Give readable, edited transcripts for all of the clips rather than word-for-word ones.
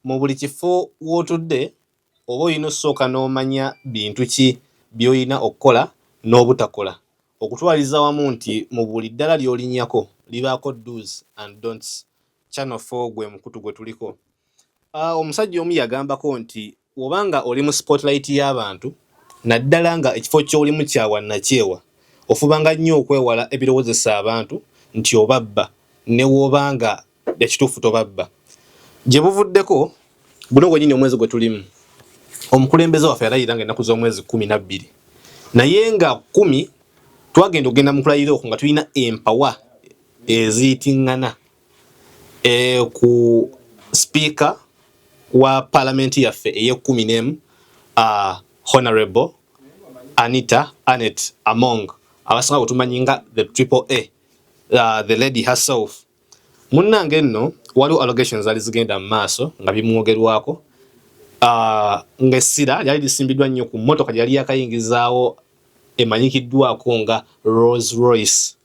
Mu buli kifo w'otudde oba olina osooka n'omanya bintu ki by'olina okukola n'obutakola okutwaliza wamu nti mu buli ddala ly'olinnyako libaako do's and don'ts. Channel 4 gwe mukutu gwe tuliko. Omusajja omu yagambako nti obanga oli mu spotlight y'abantu naddala nga ekifo ky'olimu kyawa nakyewa ofubanga nnyo okwewala ebirowoozesa abantu nti obabba ne w'obanga ekituufu tobabba. Gye buvuddeko buno gwennyini omwezi gwe tulimu omukulembeze waffe yalayira nga ennaku z'omwezi 12 naye nga 10 twagenda okugenda mu kulayira okwo nga tulina empawa eziyitiŋŋana ku speaker wa palamenti yaffe eye-11 Honorable Anita Anet Among abasinga bwetumanyi nga the Triple A, the lady herself. Munnange nno waliwo allegations zali zigenda mu maaso nga bimwogerwako ng'essira lyali lisimbiddwa nnyo ku mmotoka gye yali yakayingizaawo emanyikiddwako nga Rolls Royce.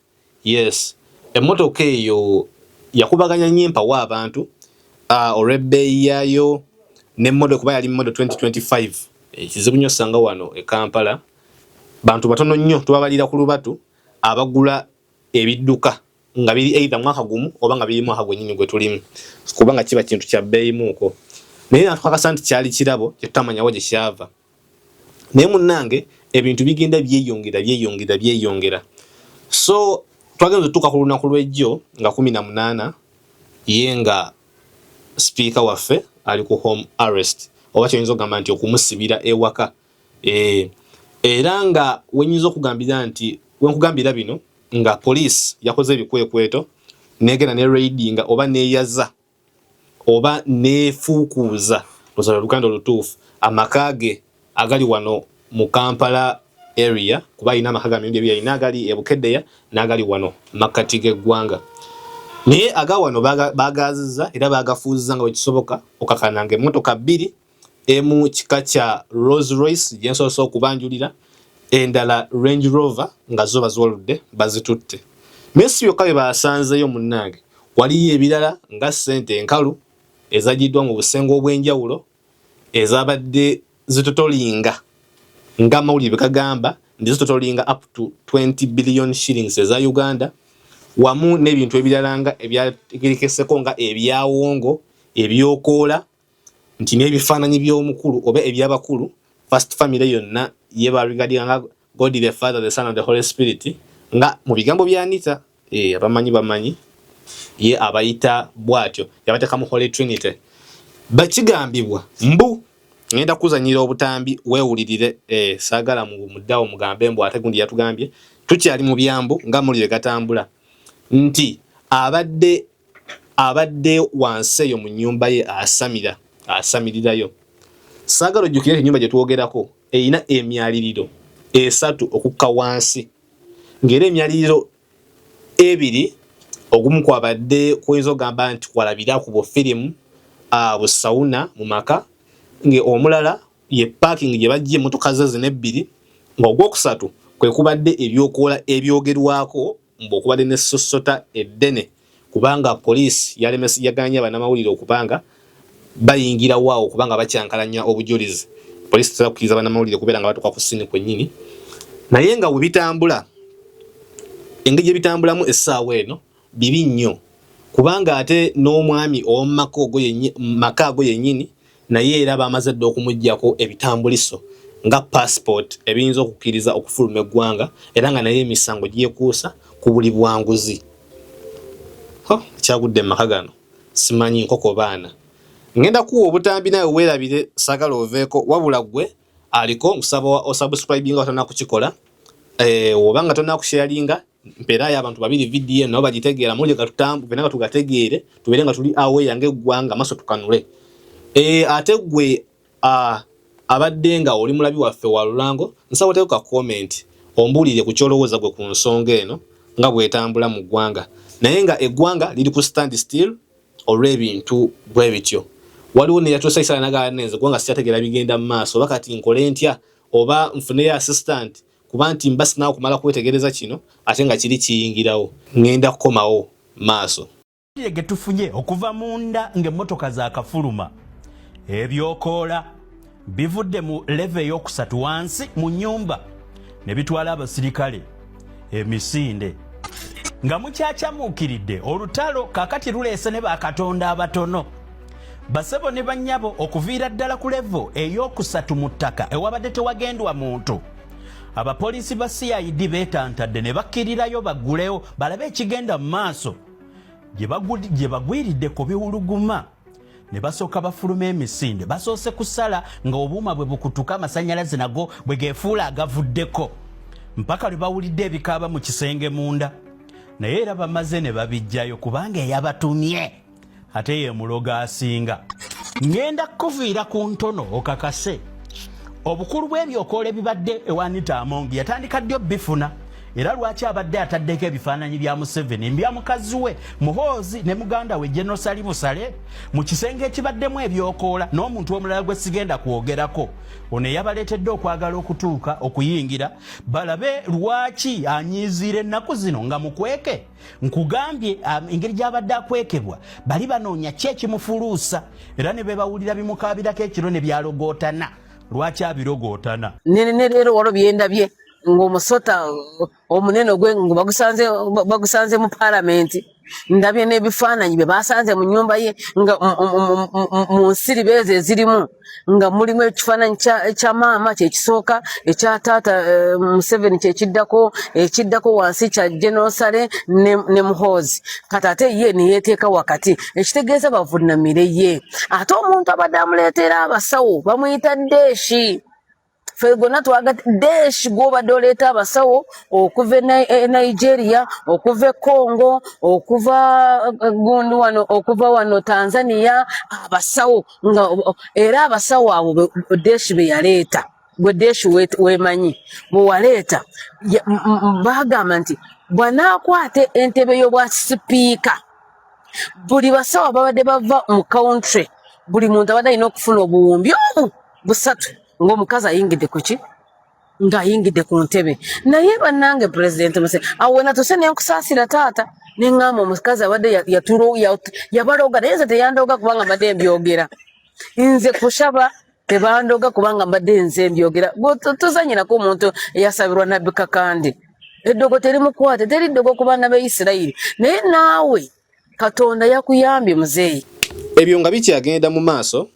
Yes, emmotoka eyo yakubaganya nnyo empawa abantu olw'ebbeeyi yaayo n'emmotoka kuba yali mmodo 2025. Ekizibu nnyo osanga wano e Kampala bantu batono nnyo tubabalira ku lubatu abagula ebidduka nga biri either mwaka gumu oba nga biri mwaka gwennyini gwe tulimu kubanga kiba kintu kya bbeeyi muuko. Naye natukakasa nti kyali kirabo kye tutamanyawo gye kyava. Naye munnange ebintu bigenda byeyongera. So twagenza otutuuka ku lunaku lw'ejjo nga 18 ye nga speaker waffe ali ku home arrest oba kyoyinza okugamba nti okumusibira ewaka. Era nga wenyinza okugambira nti wenkugambira bino nga police yakoze ebikwekweto negenda ne raidinga oba neyaza oba nefuukuuza luzalo luganda olutuufu amaka ge agali wano mu Kampala area kuba ina amaka ga mirundi ebiri alina agali e Bukeddeya n'agali wano makkati g'eggwanga. Naye aga wano bagazizza era bagafuuzizza nga wekisoboka okakananga emmotoka 2 emu kika kya Rolls Royce gye nsobola okubanjulira endala Range Rover nga zo baziwaludde bazitutte. Naye si byokka bye basanzeyo munnange waliyo ebirala nga ssente enkalu ezagiddwa mu busengo obw'enjawulo ezabadde zitotolinga nga amawulire bwe gagamba ndi zitotolinga up to 20 billion shillings eza Uganda wamu n'ebintu ebirala nga ebyategerekeseko nga ebyawongo ebyokoola nti n'ebifaananyi by'omukulu oba ebyabakulu first family yonna ye barigadinga nga God the Father, the Son and the Holy Spirit nga mu bigambo bya Anita abamanyi ye abayita bwatyo yabateeka mu Holy Trinity. Bakigambibwa mbu ngenda kuzanyira obutambi weewulirire saagala mu muddawo mugambe mbu ate gundi yatugambye tukyali mu byambu nga mulire gatambula nti abadde wansi eyo mu nnyumba ye asamirirayo. Saagala ojjukire ennyumba gye twogerako eyina emyaliriro 3 okukka wansi ng'era emyaliriro 2 ogumu kwabadde kuyinza okugamba nti kwalabira ku bufirimu busawuna mu maka ng'omulala ye parking gye bajja emmotoka ze zino 2 ng'ogwokusatu kwe kubadde ebyokoola ebyogerwako mb'okubadde n'essosota eddene kubanga poliisi yaganye bannamawulire okubanga bayingira waawo kubanga bakyankalanya obujulizi. Poliisi tera kukkiriza bannamawulire kubeera nga batuuka ku ssini kwennyini. Naye nga bwe bitambula engeri gye bitambulamu essaawa eno bibi nnyo kubanga ate n'omwami maka ago yennyini naye era bamaze dda okumuggyako ebitambuliso nga passport ebiyinza okukkiriza okufuluma eggwanga era nga naye emisango gyekuusa ku buli bwanguzi. Kyagudde mu maka gano simanyi nkoko baana. Ngenda kuwa obutambi nawe weerabire saagala oveeko wabula gwe aliko nkusaba osubscribinga watonna kukikola obanga tonna kusharinga mpeerayo abantu 2 video nabo bagitegeera mulye nga tugategeere tubeere nga tuli awe yange eggwanga maaso tukanule. Ate gwe abadde nga oli mulabi waffe wa Lulango nsaba oteeko ka comment ombuulire ku kyolowooza gwe ku nsonga eno nga bwetambula mu ggwanga naye nga eggwanga liri ku stand still olw'ebintu bwe bityo. Waliwo ne yatuusa isala nagala nenze kubanga sikyategeera bigenda mu maaso oba kati nkole ntya oba nfuneyo assistant kuba nti mbasi nawe kumala kwetegereza kino ate nga kiri kiyingirawo ngenda kukomawo maaso. Getufunye okuva munda ng'emmotoka zaakafuluma ebyokoola bivudde mu leve ey'okusatu wansi mu nnyumba ne bitwala abasirikale emisinde nga mukyakyamuukiridde olutalo kaakati luleese ne bakatonda abatono basebo ne bannyabo okuviira ddala ku levo ey'okusatu mu ttaka ewabadde tewagendwa muntu. Abapoliisi ba CID beetantadde ne bakkirirayo baggulewo balabe ekigenda mu maaso gye bagwiridde ku biwuluguma ne basooka bafuluma emisinde basoose kusala nga obuuma bwe bukutuka amasannyalaze nago bwe geefuula agavuddeko mpaka lwe bawulidde ebikaaba mu kisenge munda naye era bamaze ne babijjayo kubanga eyabatumye ate ye muloga asinga. Ngenda kuviira ku ntono okakase obukulu bw'ebyokoola ebibadde ewanita Amongi yatandika ddyo bifuna era lwaki abadde ataddeko ebifaananyi bya Museveni mbya mukazi we Muhoozi ne muganda we General Sali Busale mu kisenge ekibaddemu ebyokoola n'omuntu omulala gwe sigenda kwogerako ono yabaleetedde okwagala okutuuka okuyingira balabe lwaki anyiiziira ennaku zino nga mukweke. Nkugambye engeri gy'abadde akwekebwa bali banoonya ki ekimufuluusa era ne bebawulira bimukaabirako ekiro ne byalogootana. Lwaki abirogootana? Ne leero walo byendabye ng'omusota omunene gwe bagusanze mu parliament ndabye n'ebifaananyi bye basanze mu nnyumba ye nga mu nsiri beeze ezirimu nga mulimu ekifaananyi kya maama kyekisooka ekya taata Museveni ekiddako wansi kya General Sale ne Muhoozi kati ate ye ne yeeteeka wakati ekitegeeza bavunnamire ye ate omuntu abadde amuleetera abasawo bamuyita Deeshi Fegona twagati Deeshi gw'obadde oleeta abasawo okuva Nigeria okuva Congo okuva gundi wano okuva wano Tanzania abasawo nga era abasawo abo Deeshi be yaleeta gwe Deeshi weemanyi bwe waleeta bagamba nti bwanaakwate entebe y'obwa sipiika buli basawo ababadde bava mu country buli muntu abadde alina okufuna obuwumbi busatu ng'omukazi ayingidde ku ki ng'ayingidde ku ntebe naye bannange Pulezidenti Museveni awo natuse ne nkusaasira taata ne ŋŋamba omukazi abadde yabaloga naye nze teyandoga kubanga mbadde mbyogera nze kushaba tebandoga kubanga mbadde nze mbyogera tuzanyirako omuntu eyasabirwa Nabbi Kakande eddogo terimukwate teri ddogo ku baana ba Isirayiri naye naawe Katonda yakuyambye muzeeyi. Ebyo nga bikyagenda mu maaso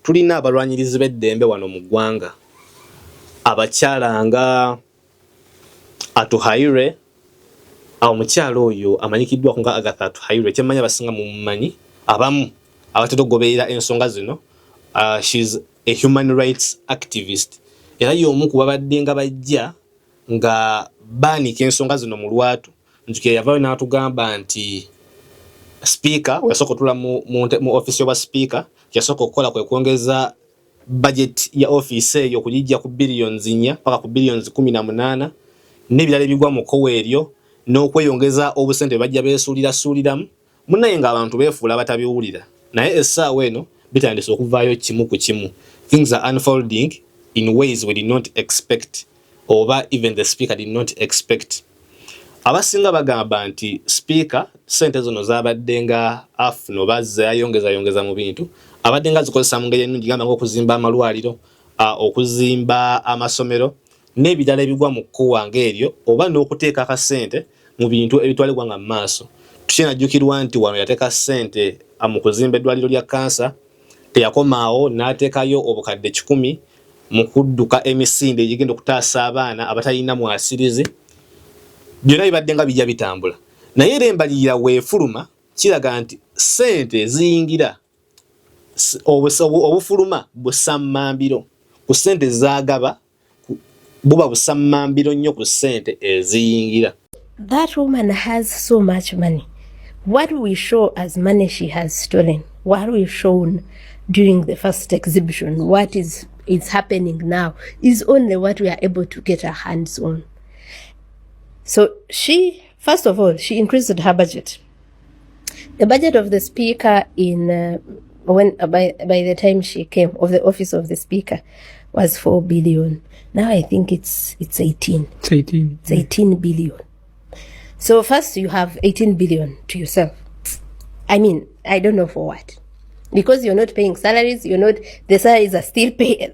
tulina abalwanyirizi b'eddembe wano mu ggwanga abakyala nga Atuhaire omukyala oyo amanyikiddwa nga Agatha Atuhaire kyemanya basinga mu mumanyi abamu abatera okugoberera ensonga zino she's a human rights activist era y'omu ku babadde nga bajja nga baanika ensonga zino mu lwatu njuke yavaayo n'atugamba nti speaker yasooka otula mu office y'obwa speaker yasooka okukola kwe kwongeza budget ya office eyo okugijja ku billions 4 paka ku billions 18 n'ebirala ebigwa mu kkowe eryo n'okweyongeza obusente bajja beesuuliramu munaye ng'abantu beefuula batabiwulira naye essaawa eno bitandise okuvaayo kimu ku kimu. Things are unfolding in ways we did not expect oba even the speaker did not expect. Abasinga bagamba nti speaker sente zono zabadde nga afno bazza yayongeza mu bintu abadde nga zikozesa mu ngeri ennungi gamba ng'okuzimba amalwaliro okuzimba amasomero n'ebirala ebigwa mu kkowa ng'eryo oba n'okuteeka akasente mu bintu ebitwalibwa nga mu maaso. Tukinajjukirwa nti wano yateeka ssente mu kuzimba eddwaliro lya kansa teyakomaawo n'ateekayo obukadde 10 mu kudduka emisinde egigenda okutaasa abaana abatalina mwasirizi. Byonna bibadde nga bijja bitambula naye era embalirira weefuluma kiraga nti ssente ziyingira obufuluma busammambiro ku ssente zaagaba buba busammambiro nnyo ku ssente eziyingira. That woman has so much money. What we show as money she has stolen, what we shown during the first exhibition, what is happening now is only what we are able to get our hands on. So she, first of all, she increased her budget. The budget of the speaker by the time she came, of the office of the speaker, was 4 billion. Now I think it's 18. It's 18. It's 18 billion. So first you have 18 billion to yourself. I mean, I don't know for what. Because you're not paying salaries, the salaries are still paid,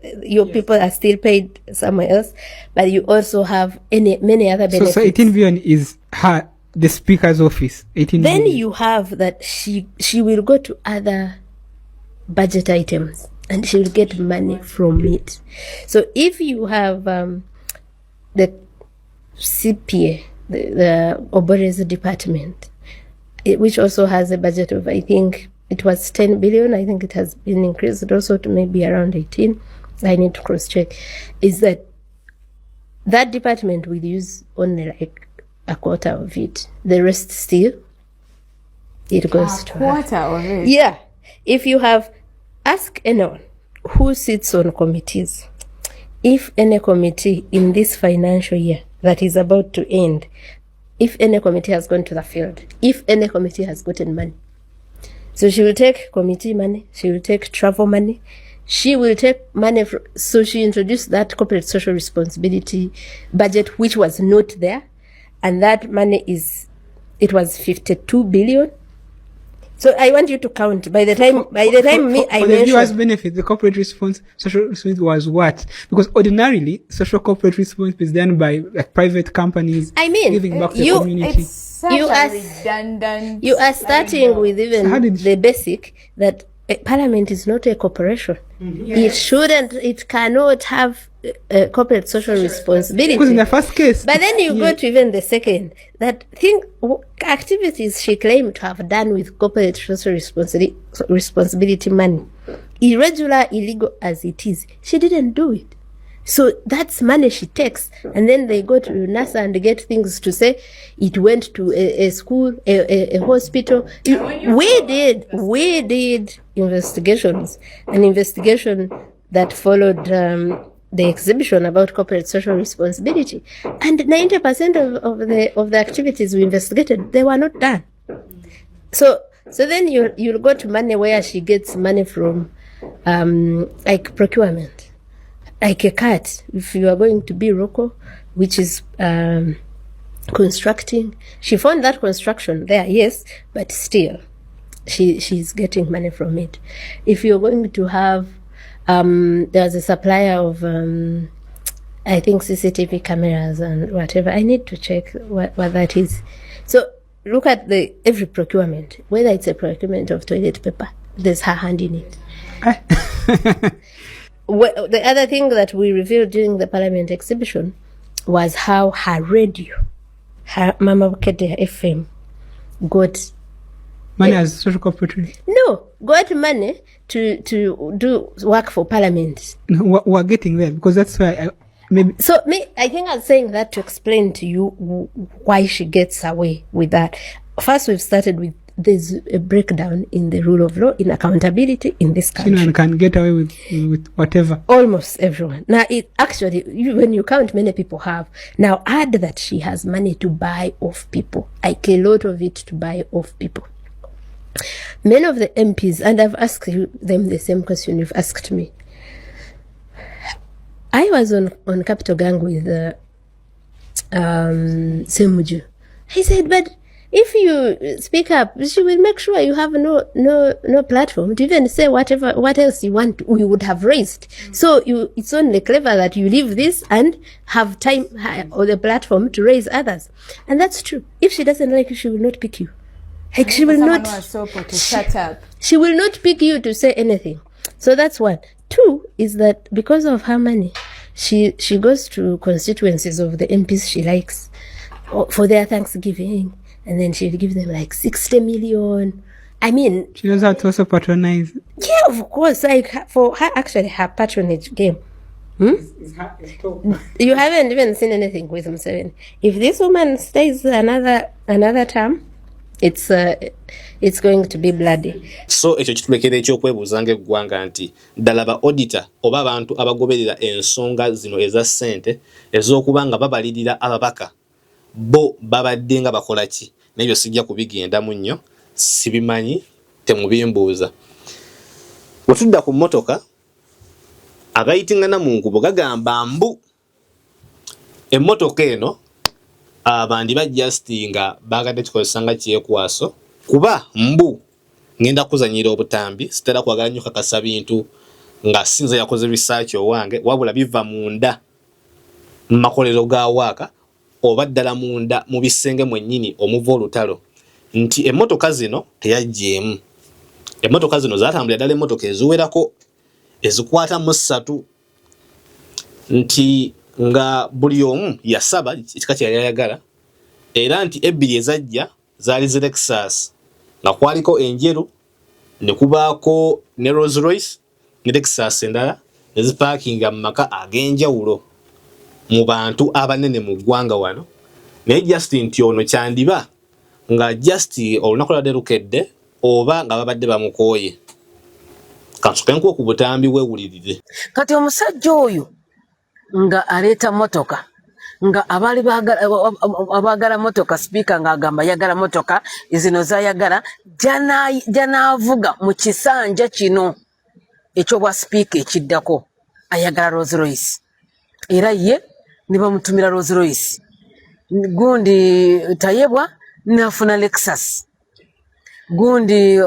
people are still paid somewhere else, but you also have many other benefits. So 18 billion is the speaker's office. 18 then billion. You have that she will go to other budget items and she will get money from it. So if you have the CPA, the Obore's department, which also has a budget of, I think it was 10 billion. I think it has been increased also to maybe around 18. I need to cross check. Is that department will use only like a quarter of it. The rest still, it goes to her. A quarter of it? Yeah. If you ask anyone who sits on committees, if any committee in this financial year that is about to end, if any committee has gone to the field, if any committee has gotten money, so she will take committee money, she will take travel money, she will take money so she introduced that corporate social responsibility budget, which was not there, and that money it was 52 billion. So I want you to count by the time I mentioned the viewers' benefit, the corporate social responsibility was what? Because ordinarily, social corporate responsibility is done by private companies. I mean, giving back to the community. It's such a redundant. You are starting with even the basic that Parliament is not a corporation. Mm-hmm. It cannot have corporate social responsibility. Because in the first case. But then you go to even the second, that activities she claimed to have done with corporate social responsibility money, irregular, illegal as it is, she didn't do it. So that's money she takes, and then they go to NASA and get things to say it went to a school, a hospital. We did investigations, an investigation that followed the exhibition about corporate social responsibility, and 90% of the activities we investigated, they were not done. So then you'll go to money where she gets money from, like procurement. Like a cat, if you are going to be local, which is constructing, she found that construction there, yes, but still, she's getting money from it. If you're going to have, there's a supplier of, I think CCTV cameras and whatever. I need to check what that is. So look at every procurement, whether it's a procurement of toilet paper, there's her hand in it. Well, the other thing that we revealed during the Parliament exhibition was how her radio, her Mama Bukedde FM, got money as social cooperative. No, got money to do work for Parliament. No, we're getting there because that's why I think I'm saying that to explain to you why she gets away with that. First, we've started with there's a breakdown in the rule of law, in accountability in this country. Anyone can get away with whatever. Almost everyone. Now, when you count, many people have. Now, add that she has money to buy off people, like a lot of it to buy off people. Many of the MPs, and I've asked them the same question you've asked me. I was on Capital Gang with Semuju. I said, but if you speak up, she will make sure you have no platform to even say what else you want, we would have raised. So it's only clever that you leave this and have time or the platform to raise others. And that's true. If she doesn't like you, she will not pick you. Like she will not. Shut up. She will not pick you to say anything. So that's one. Two is that because of her money, she goes to constituencies of the MPs she likes for their Thanksgiving. And then she'll give them like 60 million. I mean, she knows how to also patronize. Yeah, of course. Like for her, actually, her patronage game. You haven't even seen anything with Museveni. If this woman stays another term, it's going to be bloody. So ekyo kitulekera ekyokwebuuzanga eggwanga nti ddala ba auditor oba abantu abagoberera ensonga zino eza ssente ez'okuba nga babalirira ababaka bo babadde nga bakola ki n'ebyo sijja kubigendamu nnyo sibimanyi temubimbuuza. Bwe tudda ku mmotoka agayitingana mu nkubo gagamba mbu emmotoka eno abandi bajustinga bagadde tukozesanga kyekwaso kuba mbu ngenda kuzanyira obutambi sitera kwagala nnyo kakasa bintu nga sinza yakoze research owange wabula biva munda makolero ga waka oba ddala munda mu bisenge mwennyini omuva olutalo nti emmotoka zino teyajjeemu. Emmotoka zino zatambulira ddala emmotoka eziwerako ezikwata mu 3 nti nga buli omu yasaba ekika kye yali ayagala era nti ebbiri ezajja zaali zi Lexus nga kwaliko enjeru ne kubaako ne Rolls Royce ne Lexus endala nezipaakinga mu maka ag'enjawulo mu bantu abanene mu ggwanga wano naye just nti ono kyandiba nga just olunaku lwadde lukedde oba nga babadde bamukooye kansukenkuwa ku butambi weewulirire. Kati omusajja oyo nga aleeta motoka nga abali abagala motoka speaker nga agamba yagala motoka zino zayagala janaavuga mu kisanja kino ekyobwa speaker ekiddako ayagala Rolls Royce era ye ne bamutumira Rolls Royce gundi tayebwa nafuna Lexus gundi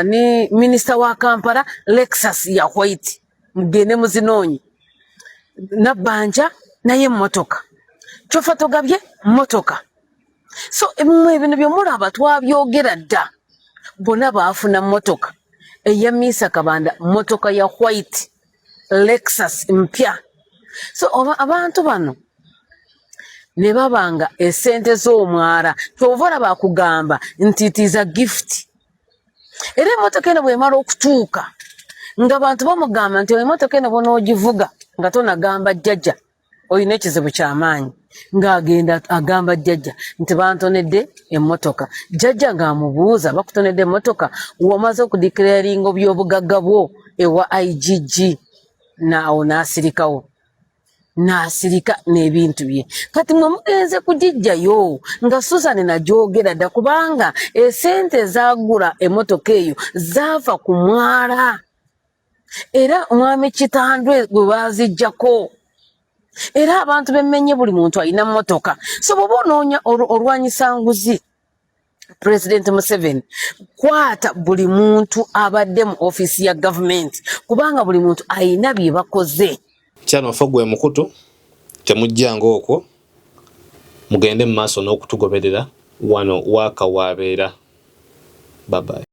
ni minister wa Kampala Lexus ya white mugende muzinoonyi nabanja naye motoka chofa togabye motoka so ebintu byomulaba twabyogera dda bona baafuna motoka eyamisa kabanda motoka ya white Lexus mpya so abantu bano ne babanga esente z'omwara kyovora bakugamba nti it is a gift era emotoka eno bwemala okutuuka nga bantu bamugamba nti emotoka eno bona ogivuga nga tonagamba jjajja oyina ekizibu ky'amaanyi ng'agenda agamba jjajja nti bantonedde emmotoka jjajja ng'amubuuza bakutonedde emmotoka wamaze okudeclaringa by'obugagga bwo ewa IGG naawo n'asirikawo n'asirika n'ebintu bye kati mwe mugenze kugijjayo nga Susan najogera dda kubanga esente zaagula emmotoka eyo zaava ku mwala era mwami Kitandwe gwe baazijjako era abantu bemmenye buli muntu alina mmotoka so bw'oba onoonya olwanyisa nguzi President Museveni kwata buli muntu abadde mu office ya government kubanga buli muntu alina bye bakoze. Kyano fogwe mukutu temujjanga okwo mugende mu maaso n'okutugoberera wano waka wabeera. Bye bye.